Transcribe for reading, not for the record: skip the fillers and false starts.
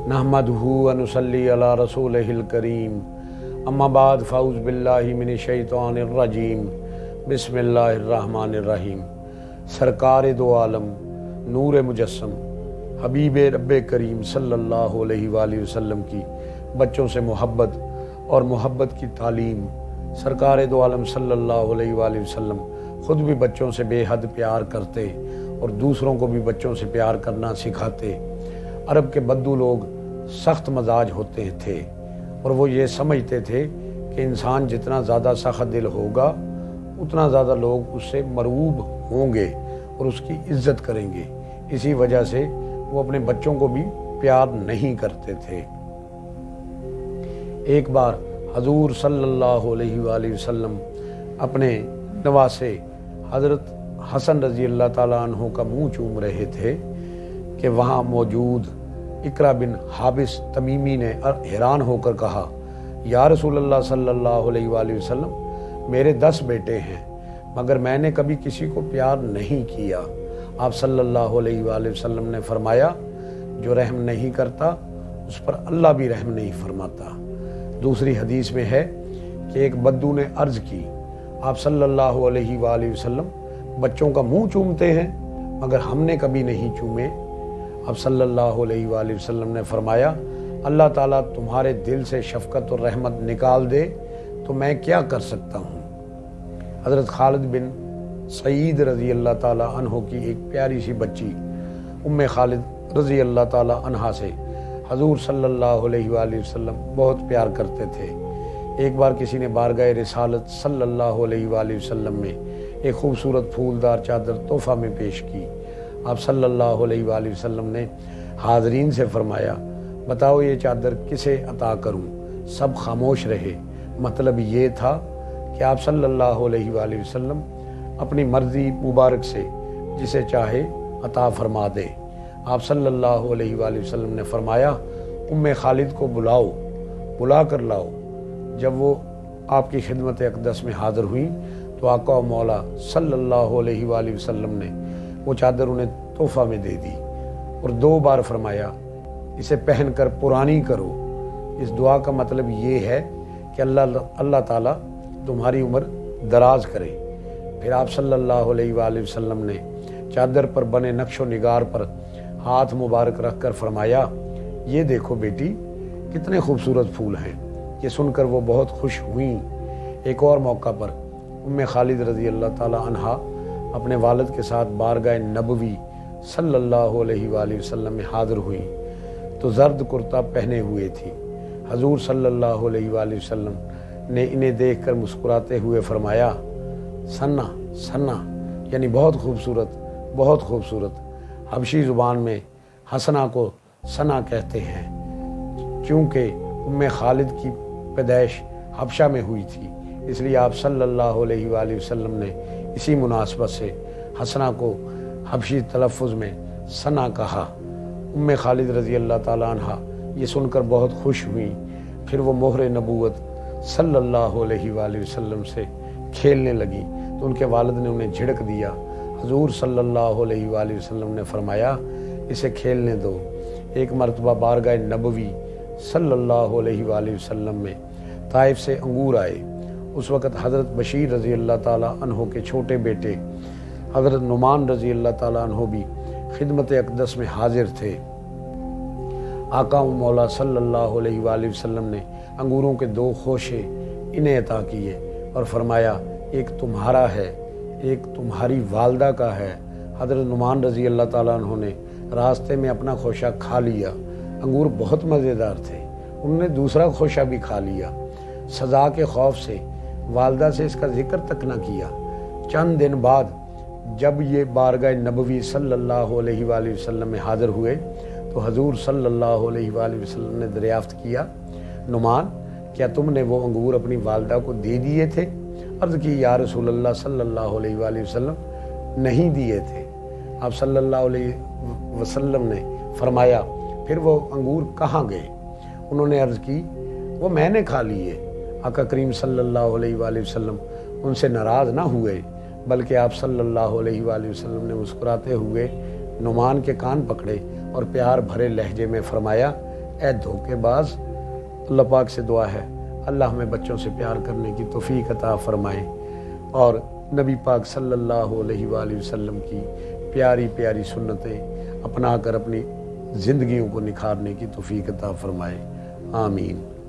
नहमदहू व नुसल्ली अला रसूलिहिल करीम अम्मा बाद फ़ाउज़ बिल्लाहि मिनश शैतानिर रजीम बिस्मिल्लाहिर रहमानिर रहीम। सरकार दो आलम नूर मुजस्सम हबीब रब्बे करीम सल्लल्लाहु अलैहि वसल्लम की बच्चों से मोहब्बत और मोहब्बत की तालीम। सरकार दो आलम सल्लल्लाहु अलैहि वसल्लम ख़ुद भी बच्चों से बेहद प्यार करते और दूसरों को भी बच्चों से प्यार करना सिखाते। अरब के बद्दू लोग सख्त मजाज होते थे और वो ये समझते थे कि इंसान जितना ज़्यादा सख्त दिल होगा उतना ज़्यादा लोग उससे मरूब होंगे और उसकी इज्जत करेंगे। इसी वजह से वो अपने बच्चों को भी प्यार नहीं करते थे। एक बार हजूर सल्लल्लाहु अलैहि वसल्लम अपने नवासे हज़रत हसन रज़ी अल्लाह ताला अन्हु का मुँह चूम रहे थे कि वहाँ मौजूद इकरा बिन हाबिस तमीमी ने हैरान होकर कहा, या रसूल अल्लाह सल्लल्लाहु अलैहि वसल्लम, मेरे 10 बेटे हैं मगर मैंने कभी किसी को प्यार नहीं किया। आप सल्लल्लाहु अलैहि वसल्लम ने फरमाया, जो रहम नहीं करता उस पर अल्लाह भी रहम नहीं फरमाता। दूसरी हदीस में है कि एक बद्दू ने अर्ज़ की, आप सल्लल्लाहु अलैहि वसल्लम बच्चों का मुंह चूमते हैं मगर हमने कभी नहीं चूमे। अब सल्लल्लाहु अलैहि वसल्लम ने फरमाया, अल्लाह ताला तुम्हारे दिल से शफ़क़त और रहमत निकाल दे तो मैं क्या कर सकता हूँ। हज़रत खालिद बिन सईद रज़ी अल्लाह ताला अन्हो की एक प्यारी सी बच्ची उम्मे खालिद रज़ी अल्लाह ताला अन्हा से हजूर सल्लल्लाहु अलैहि वसल्लम बहुत प्यार करते थे। एक बार किसी ने बारगाह रिसालत सल्लल्लाहु अलैहि वसल्लम में एक खूबसूरत फूलदार चादर तोहफ़ा में पेश की। आप सल्लल्लाहु अलैहि वसल्लम ने हाज़रीन से फरमाया, बताओ ये चादर किसे अता करूं। सब खामोश रहे। मतलब ये था कि आप सल्लल्लाहु अलैहि वसल्लम अपनी मर्ज़ी मुबारक से जिसे चाहे अता फरमा दे। आप सल्लल्लाहु अलैहि वसल्लम ने फरमाया, उम्मे खालिद को बुला कर लाओ। जब वो आपकी खिदमत अक़दस में हाज़िर हुई तो आका व मौला सल्लल्लाहु अलैहि वसल्लम ने वो चादर उन्हें तोहफ़ा में दे दी और 2 बार फरमाया, इसे पहनकर पुरानी करो। इस दुआ का मतलब ये है कि अल्लाह ताला तुम्हारी उम्र दराज करे। फिर आप सल्लल्लाहु अलैहि वसल्लम ने चादर पर बने नक्शो निगार पर हाथ मुबारक रख कर फरमाया, ये देखो बेटी कितने खूबसूरत फूल हैं। ये सुनकर वो बहुत खुश हुई। एक और मौका पर उम्मे खालिद रज़ी अल्लाह ताला अन्हा अपने वालिद के साथ बारगाह नबवी सल्लल्लाहु अलैहि वसल्लम में हाज़िर हुई तो जर्द कुर्ता पहने हुए थी। हजूर सल्लल्लाहु अलैहि वसल्लम ने इन्हें देखकर मुस्कुराते हुए फरमाया, सन्ना सन्ना, यानी बहुत खूबसूरत बहुत खूबसूरत। हबशी ज़ुबान में हसना को सना कहते हैं क्योंकि उम्मे खालिद की पैदाइश हबशा में हुई थी, इसलिए आप सल्लल्लाहु अलैहि वसल्लम ने इसी मुनासबत से हसना को हबशी तलफ़ुज़ में सना कहा। उम्मे खालिद रज़ी अल्लाह ताला अन्हा ये सुनकर बहुत खुश हुई। फिर वो मोहर नबूवत सल्लल्लाहु अलैहि वसल्लम से खेलने लगी तो उनके वालिद ने उन्हें झिड़क दिया। हजूर सल्लल्लाहु अलैहि वसल्लम ने फरमाया, इसे खेलने दो। एक मरतबा बारगाह नबवी सल्लल्लाहु अलैहि वसल्लम में ताइफ से अंगूर आए। उस वक़्त हज़रत बशीर रज़ी अल्लाह ताला अन्हो के छोटे बेटे हज़रत नुमान रज़ी अल्लाह ताला अन्हो भी खिदमत अक़दस में हाजिर थे। आका व मौला सल्लल्लाहु अलैहि वसल्लम ने अंगूरों के 2 खोशे इन्हें अता किए और फरमाया, एक तुम्हारा है एक तुम्हारी वालदा का है। हज़रत नुमान रज़ी अल्लाह ताला अन्हो ने रास्ते में अपना खोशा खा लिया। अंगूर बहुत मज़ेदार थे, उन्होंने दूसरा खोशा भी खा लिया। सज़ा के खौफ से वालदा से इसका जिक्र तक न किया। चंद दिन बाद जब ये बारगाह नबवी सल्लल्लाहु अलैहि वसल्लम में हाज़िर हुए तो हजूर सल्लल्लाहु अलैहि वसल्लम ने दरियाफ्त किया, नुमान, क्या तुमने वो अंगूर अपनी वालदा को दे दिए थे? अर्ज़ की, या रसूल अल्लाह सल्लल्लाहु अलैहि वसल्लम, नहीं दिए थे। आप सल्लल्लाहु अलैहि वसल्लम ने फरमाया, फिर वो अंगूर कहाँ गए? उन्होंने अर्ज़ की, वो मैंने खा लिए। आका करीम सल्लल्लाहु अलैहि वसल्लम उनसे नाराज़ ना हुए बल्कि आप सल्लल्लाहु अलैहि वसल्लम ने मुस्कुराते हुए नुमान के कान पकड़े और प्यार भरे लहजे में फरमाया, اے دھوکے باز۔ اللہ پاک سے دعا ہے اللہ ہمیں بچوں سے پیار کرنے کی توفیق عطا فرمائے اور نبی پاک صلی اللہ علیہ وآلہ وسلم کی پیاری پیاری سنتیں اپنا کر اپنی زندگیوں کو نکھارنے کی توفیق عطا فرمائے، آمین۔